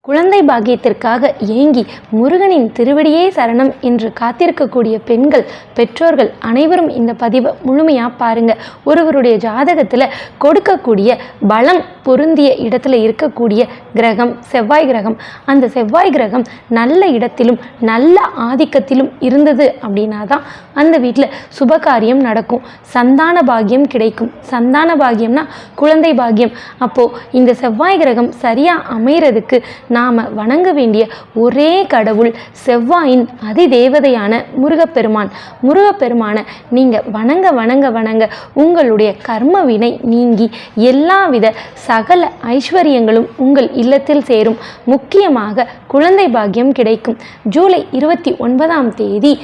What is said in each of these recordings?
குழந்தை பாக்கியத்திற்காக ஏங்கி முருகனின் திருவடியே சரணம் என்று காத்திருக்கக்கூடிய பெண்கள், பெற்றோர்கள் அனைவரும் இந்த பதிவை முழுமையாக பாருங்கள். ஒருவருடைய ஜாதகத்தில் கொடுக்கக்கூடிய பலம் பொருந்திய இடத்துல இருக்கக்கூடிய கிரகம் செவ்வாய் கிரகம். அந்த செவ்வாய் கிரகம் நல்ல இடத்திலும் நல்ல ஆதிக்கத்திலும் இருந்தது அப்படின்னா தான் அந்த வீட்டில் சுபகாரியம் நடக்கும், சந்தான பாக்கியம் கிடைக்கும். சந்தான பாக்கியம்னா குழந்தை பாக்கியம். அப்போது இந்த செவ்வாய் கிரகம் சரியாக அமைகிறதுக்கு நாம் வணங்க வேண்டிய ஒரே கடவுள் செவ்வாயின் அதிதேவதையான முருகப்பெருமான். முருகப்பெருமானை நீங்கள் வணங்க வணங்க வணங்க உங்களுடைய கர்ம வினை நீங்கி எல்லாவித சகல ஐஸ்வர்யங்களும் உங்கள் இல்லத்தில் சேரும். முக்கியமாக குழந்தை பாக்கியம் கிடைக்கும். ஜூலை 29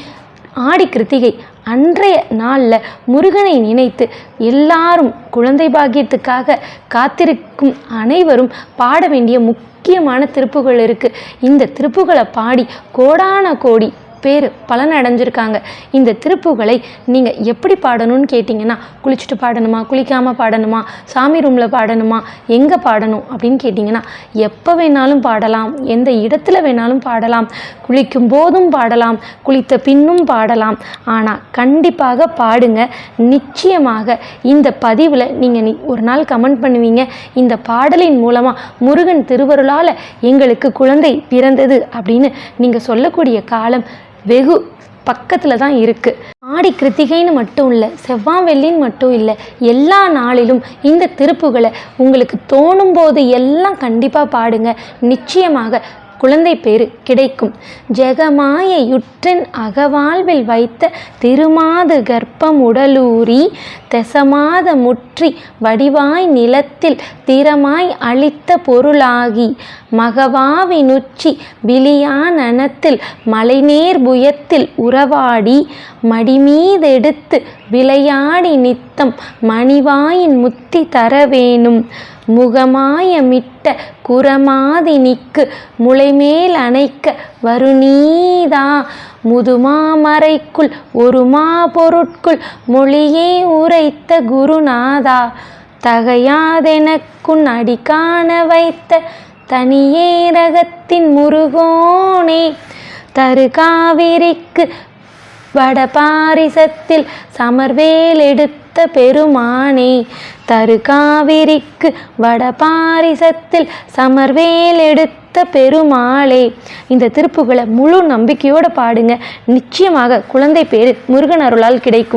ஆடி கிருத்திகை அன்றைய நாளில் முருகனை நினைத்து எல்லாரும் குழந்தை பாக்கியத்துக்காக காத்திருக்கும் அனைவரும் பாட வேண்டிய முக்கியமான திருப்புகள் இருக்குது. இந்த திருப்புகளை பாடி கோடான கோடி பேர் பலன் அடைஞ்சிருக்காங்க. இந்த திருப்புகளை நீங்கள் எப்படி பாடணும்னு கேட்டிங்கன்னா, குளிச்சுட்டு பாடணுமா, குளிக்காமல் பாடணுமா, சாமி ரூமில் பாடணுமா, எங்கே பாடணும் அப்படின்னு கேட்டிங்கன்னா, எப்போ வேணாலும் பாடலாம், எந்த இடத்துல வேணாலும் பாடலாம், குளிக்கும் போதும் பாடலாம், குளித்த பின்னும் பாடலாம். ஆனால் கண்டிப்பாக பாடுங்க. நிச்சயமாக இந்த பதிவில் நீங்கள் ஒரு நாள் கமெண்ட் பண்ணுவீங்க, இந்த பாடலின் மூலமாக முருகன் திருவருளால் எங்களுக்கு குழந்தை பிறந்தது அப்படின்னு நீங்கள் சொல்லக்கூடிய காலம் வெகு பக்கத்தில் தான் இருக்குது. ஆடி கிருத்திகைன்னு மட்டும் இல்லை, செவ்வாய் வெள்ளின்னு மட்டும் இல்லை, எல்லா நாளிலும் இந்த திருப்புகளை உங்களுக்கு தோணும் போது எல்லாம் கண்டிப்பாக பாடுங்க. நிச்சயமாக குழந்தை பேரு கிடைக்கும். ஜெகமாயையுற்றின் அகவாழ்வில் வைத்த திருமாது கர்ப்பம் உடலூரி தெசமாத முற்றி வடிவாய் நிலத்தில் திறமாய் அளித்த பொருளாகி மகவாவினுச்சி விழியானத்தில் மலைநேர் புயத்தில் உறவாடி மடிமீதெடுத்து விளையாடி நித்தம் மணிவாயின் முத்தி தரவேணும் முகமாயமிட்ட குரமாதினிக்கு முளைமேல் அணைக்க வருநீதா முதுமாமறைக்குள் ஒரு பொருட்குள் மொழியே உரைத்த குருநாதா தகையாதெனக்குன் அடி காண வைத்த தனியே ரகத்தின் முருகோனே தரு காவிரிக்கு வட பாரிசத்தில் சமர்வேல் எடுத்த பெருமானே தரு காவிரிக்கு வட பாரிசத்தில் சமர்வேல் எடுத்த பெருமாளே. இந்த திருப்புகளை முழு நம்பிக்கையோடு பாடுங்க. நிச்சயமாக குழந்தை பேரு முருகன் அருளால் கிடைக்கும்.